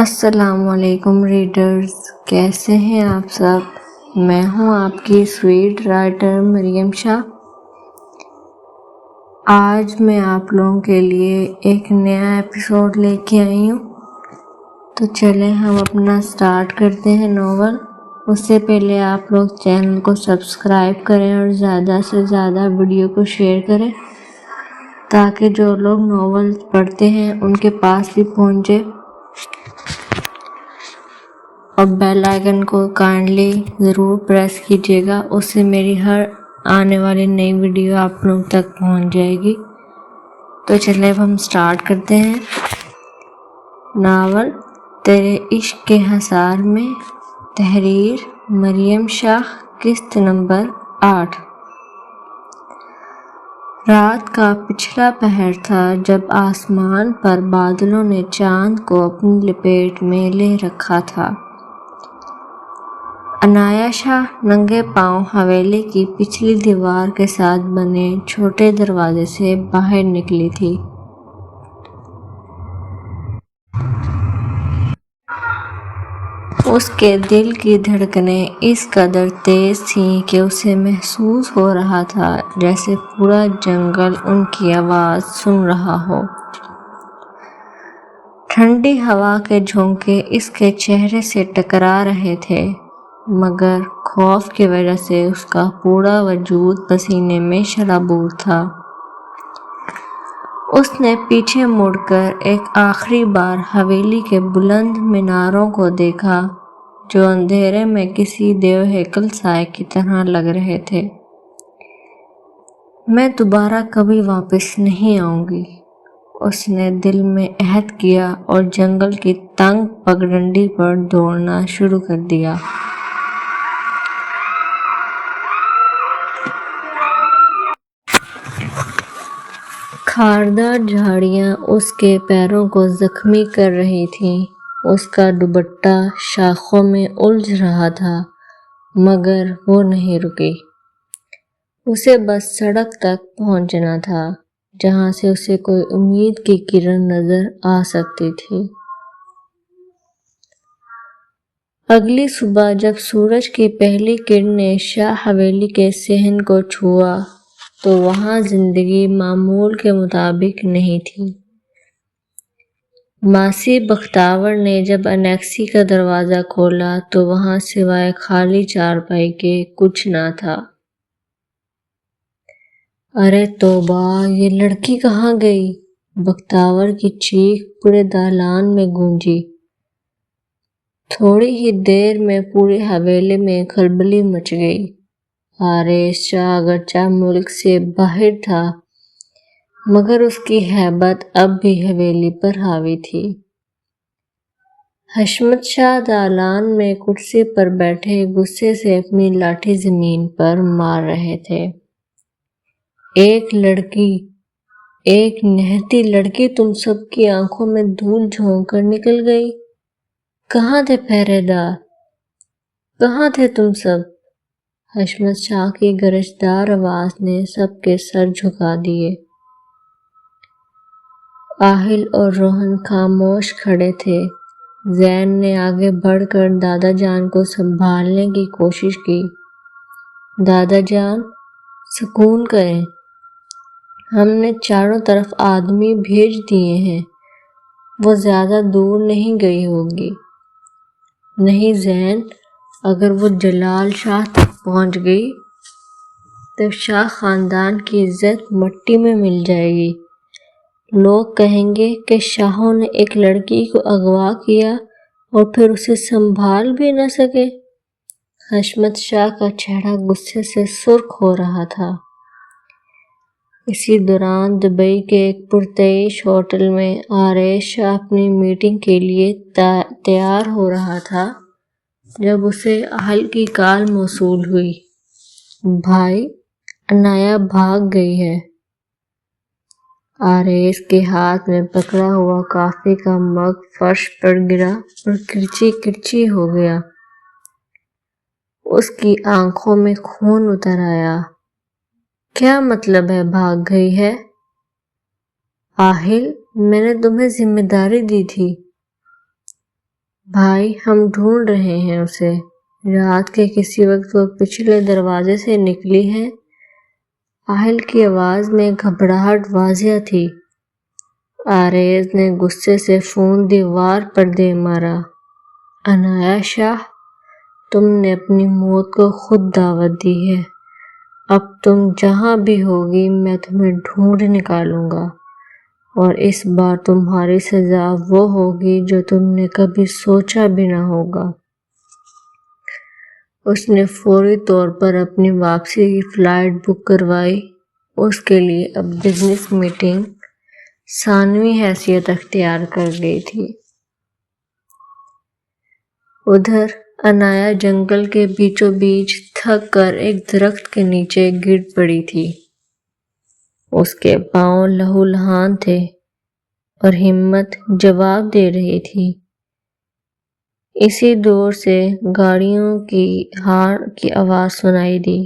السلام علیکم ریڈرز، کیسے ہیں آپ سب؟ میں ہوں آپ کی سویٹ رائٹر مریم شاہ۔ آج میں آپ لوگوں کے لیے ایک نیا ایپیسوڈ لے کے آئی ہوں، تو چلیں ہم اپنا سٹارٹ کرتے ہیں ناول۔ اس سے پہلے آپ لوگ چینل کو سبسکرائب کریں اور زیادہ سے زیادہ ویڈیو کو شیئر کریں تاکہ جو لوگ ناول پڑھتے ہیں ان کے پاس بھی پہنچے، اور بیل آئیکن کو کائنڈلی ضرور پریس کیجیے گا، اس سے میری ہر آنے والی نئی ویڈیو آپ لوگ تک پہنچ جائے گی۔ تو چلیں اب ہم سٹارٹ کرتے ہیں۔ ناول تیرے عشق کے حصار میں، تحریر مریم شاہ، قسط نمبر 8۔ رات کا پچھلا پہر تھا جب آسمان پر بادلوں نے چاند کو اپنی لپیٹ میں لے رکھا تھا۔ عنایاشا ننگے پاؤں حویلی کی پچھلی دیوار کے ساتھ بنے چھوٹے دروازے سے باہر نکلی تھی۔ اس کے دل کی دھڑکنیں اس قدر تیز تھیں کہ اسے محسوس ہو رہا تھا جیسے پورا جنگل ان کی آواز سن رہا ہو۔ ٹھنڈی ہوا کے جھونکے اس کے چہرے سے ٹکرا رہے تھے، مگر خوف کی وجہ سے اس کا پورا وجود پسینے میں شرابور تھا۔ اس نے پیچھے مڑ کر ایک آخری بار حویلی کے بلند میناروں کو دیکھا جو اندھیرے میں کسی دیو ہیکل سائے کی طرح لگ رہے تھے۔ میں دوبارہ کبھی واپس نہیں آؤں گی، اس نے دل میں عہد کیا اور جنگل کی تنگ پگڈنڈی پر دوڑنا شروع کر دیا۔ خاردار جھاڑیاں اس کے پیروں کو زخمی کر رہی تھیں، اس کا دوپٹہ شاخوں میں الجھ رہا تھا، مگر وہ نہیں رکی۔ اسے بس سڑک تک پہنچنا تھا جہاں سے اسے کوئی امید کی کرن نظر آ سکتی تھی۔ اگلی صبح جب سورج کی پہلی کرنیں شاہ حویلی کے صحن کو چھوا تو وہاں زندگی معمول کے مطابق نہیں تھی۔ ماسی بختیار نے جب انیکسی کا دروازہ کھولا تو وہاں سوائے خالی چارپائی کے کچھ نہ تھا۔ ارے توبہ، یہ لڑکی کہاں گئی؟ بختیار کی چیخ پورے دالان میں گونجی۔ تھوڑی ہی دیر میں پوری حویلی میں کھلبلی مچ گئی۔ آریش شاہ اگرچہ ملک سے باہر تھا، مگر اس کی ہیبت اب بھی حویلی پر حاوی تھی۔ حشمت شاہ دالان میں کرسی پر بیٹھے غصے سے اپنی لاٹھی زمین پر مار رہے تھے۔ ایک لڑکی، ایک نہتی لڑکی تم سب کی آنکھوں میں دھول جھونک کر نکل گئی۔ کہاں تھے پہرے دار؟ کہاں تھے تم سب؟ حشمت شاہ کی گرجدار آواز نے سب کے سر جھکا دیے۔ آہل اور روہن خاموش کھڑے تھے۔ زین نے آگے بڑھ کر دادا جان کو سنبھالنے کی کوشش کی۔ دادا جان، سکون کریں، ہم نے چاروں طرف آدمی بھیج دیے ہیں، وہ زیادہ دور نہیں گئی ہوگی۔ نہیں زین، اگر وہ جلال شاہ تک پہنچ گئی تو شاہ خاندان کی عزت مٹی میں مل جائے گی۔ لوگ کہیں گے کہ شاہوں نے ایک لڑکی کو اغوا کیا اور پھر اسے سنبھال بھی نہ سکے۔ حشمت شاہ کا چہرہ غصے سے سرخ ہو رہا تھا۔ اسی دوران دبئی کے ایک پرتعیش ہوٹل میں آریش شاہ اپنی میٹنگ کے لیے تیار ہو رہا تھا جب اسے اہل کی کال موصول ہوئی۔ بھائی، عنایا بھاگ گئی ہے۔ آریش کے ہاتھ میں پکڑا ہوا کافی کا مگ فرش پر گرا اور کرچی کرچی ہو گیا۔ اس کی آنکھوں میں خون اتر آیا۔ کیا مطلب ہے بھاگ گئی ہے؟ آہل، میں نے تمہیں ذمہ داری دی تھی۔ بھائی ہم ڈھونڈ رہے ہیں اسے، رات کے کسی وقت وہ پچھلے دروازے سے نکلی ہے۔ آہل کی آواز میں گھبراہٹ واضح تھی۔ آریز نے غصے سے فون دیوار پر دے مارا۔ عنایہ شاہ، تم نے اپنی موت کو خود دعوت دی ہے۔ اب تم جہاں بھی ہوگی میں تمہیں ڈھونڈ نکالوں گا، اور اس بار تمہاری سزا وہ ہوگی جو تم نے کبھی سوچا بھی نہ ہوگا۔ اس نے فوری طور پر اپنی واپسی کی فلائٹ بک کروائی۔ اس کے لیے اب بزنس میٹنگ ثانوی حیثیت اختیار کر گئی تھی۔ ادھر عنایہ جنگل کے بیچوں بیچ تھک کر ایک درخت کے نیچے گر پڑی تھی۔ اس کے پاؤں لہولہان تھے اور ہمت جواب دے رہی تھی۔ اسی دور سے گاڑیوں کی ہارن کی آواز سنائی دی،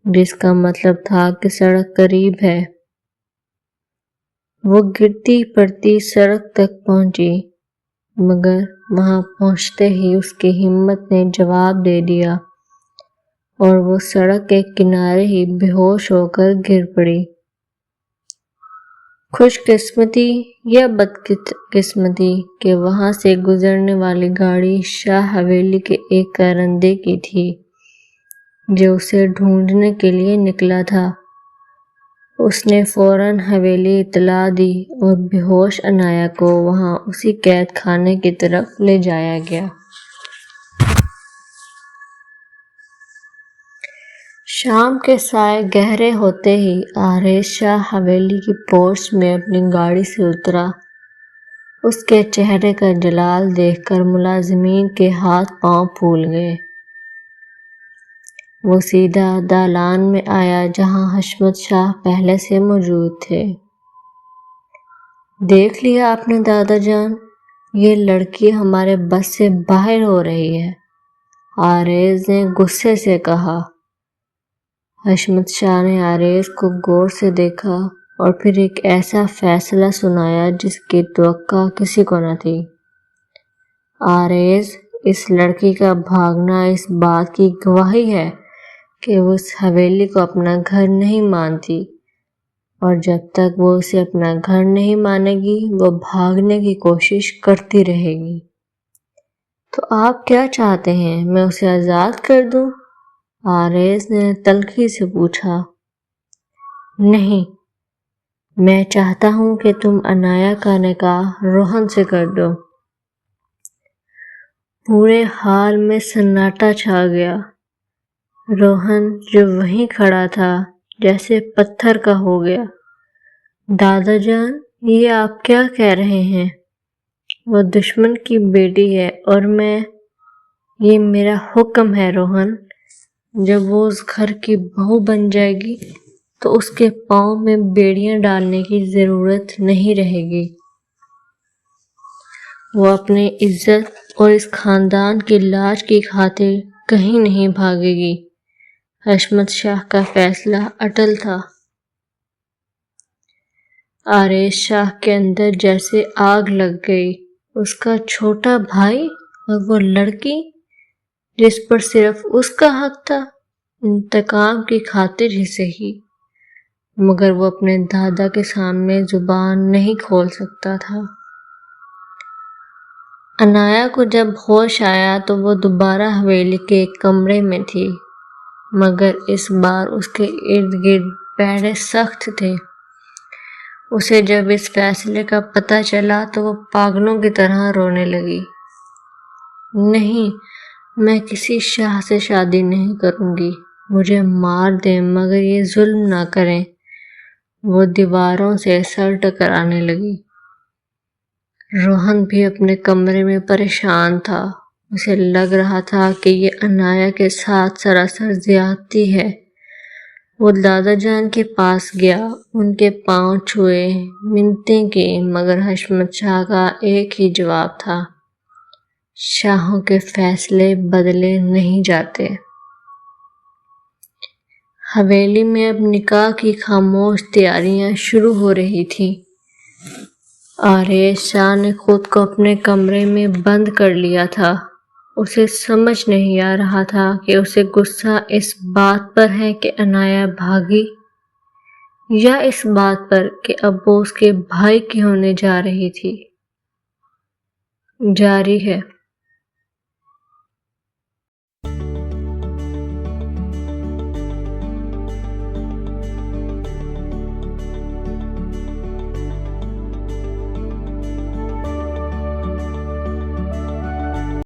جس کا مطلب تھا کہ سڑک قریب ہے۔ وہ گرتی پڑتی سڑک تک پہنچی، مگر وہاں پہنچتے ہی اس کی ہمت نے جواب دے دیا اور وہ سڑک کے کنارے ہی بے ہوش ہو کر گر پڑی۔ خوش قسمتی یا بدقسمتی کہ وہاں سے گزرنے والی گاڑی شاہ حویلی کے ایک کارندے کی تھی جو اسے ڈھونڈنے کے لیے نکلا تھا۔ اس نے فوراً حویلی اطلاع دی اور بے ہوش عنایہ کو وہاں اسی قید خانے کی طرف لے جایا گیا۔ شام کے سائے گہرے ہوتے ہی آریز شاہ حویلی کی پورچ میں اپنی گاڑی سے اترا۔ اس کے چہرے کا جلال دیکھ کر ملازمین کے ہاتھ پاؤں پھول گئے۔ وہ سیدھا دالان میں آیا جہاں حشمت شاہ پہلے سے موجود تھے۔ دیکھ لیا آپ نے دادا جان، یہ لڑکی ہمارے بس سے باہر ہو رہی ہے، آریز نے غصے سے کہا۔ حشمت شاہ نے آریز کو غور سے دیکھا اور پھر ایک ایسا فیصلہ سنایا جس کی توقع کسی کو نہ تھی۔ آریز، اس لڑکی کا بھاگنا اس بات کی گواہی ہے کہ وہ اس حویلی کو اپنا گھر نہیں مانتی، اور جب تک وہ اسے اپنا گھر نہیں مانے گی وہ بھاگنے کی کوشش کرتی رہے گی۔ تو آپ کیا چاہتے ہیں، میں اسے آزاد کر دوں؟ آریز نے تلخی سے پوچھا۔ نہیں، میں چاہتا ہوں کہ تم عنایہ کا نکاح روہن سے کر دو۔ پورے ہال میں سناٹا چھا گیا۔ روہن جو وہیں کھڑا تھا جیسے پتھر کا ہو گیا۔ دادا جان، یہ آپ کیا کہہ رہے ہیں؟ وہ دشمن کی بیٹی ہے اور یہ میرا حکم ہے روہن۔ جب وہ اس گھر کی بہو بن جائے گی تو اس کے پاؤں میں بیڑیاں ڈالنے کی ضرورت نہیں رہے گی۔ وہ اپنی عزت اور اس خاندان کی لاج کی خاطر کہیں نہیں بھاگے گی۔ حشمت شاہ کا فیصلہ اٹل تھا۔ آریز شاہ کے اندر جیسے آگ لگ گئی۔ اس کا چھوٹا بھائی اور وہ لڑکی جس پر صرف اس کا حق تھا، انتقام کی خاطر ہی صحیح، مگر وہ اپنے دادا کے سامنے زبان نہیں کھول سکتا تھا۔ عنایہ کو جب ہوش آیا تو وہ دوبارہ حویلی کے ایک کمرے میں تھی، مگر اس بار اس کے ارد گرد پہرے سخت تھے۔ اسے جب اس فیصلے کا پتہ چلا تو وہ پاگلوں کی طرح رونے لگی۔ نہیں، میں کسی شاہ سے شادی نہیں کروں گی، مجھے مار دیں مگر یہ ظلم نہ کریں۔ وہ دیواروں سے سر ٹکرانے لگی۔ روہن بھی اپنے کمرے میں پریشان تھا۔ اسے لگ رہا تھا کہ یہ عنایہ کے ساتھ سراسر زیادتی ہے۔ وہ دادا جان کے پاس گیا، ان کے پاؤں چھوئے، منتیں کی، مگر حشمت شاہ کا ایک ہی جواب تھا، شاہوں کے فیصلے بدلے نہیں جاتے۔ حویلی میں اب نکاح کی خاموش تیاریاں شروع ہو رہی تھیں۔ آریش شاہ نے خود کو اپنے کمرے میں بند کر لیا تھا۔ اسے سمجھ نہیں آ رہا تھا کہ اسے غصہ اس بات پر ہے کہ عنایا بھاگی، یا اس بات پر کہ اب وہ اس کے بھائی کی ہونے جا رہی تھی۔ جاری ہے۔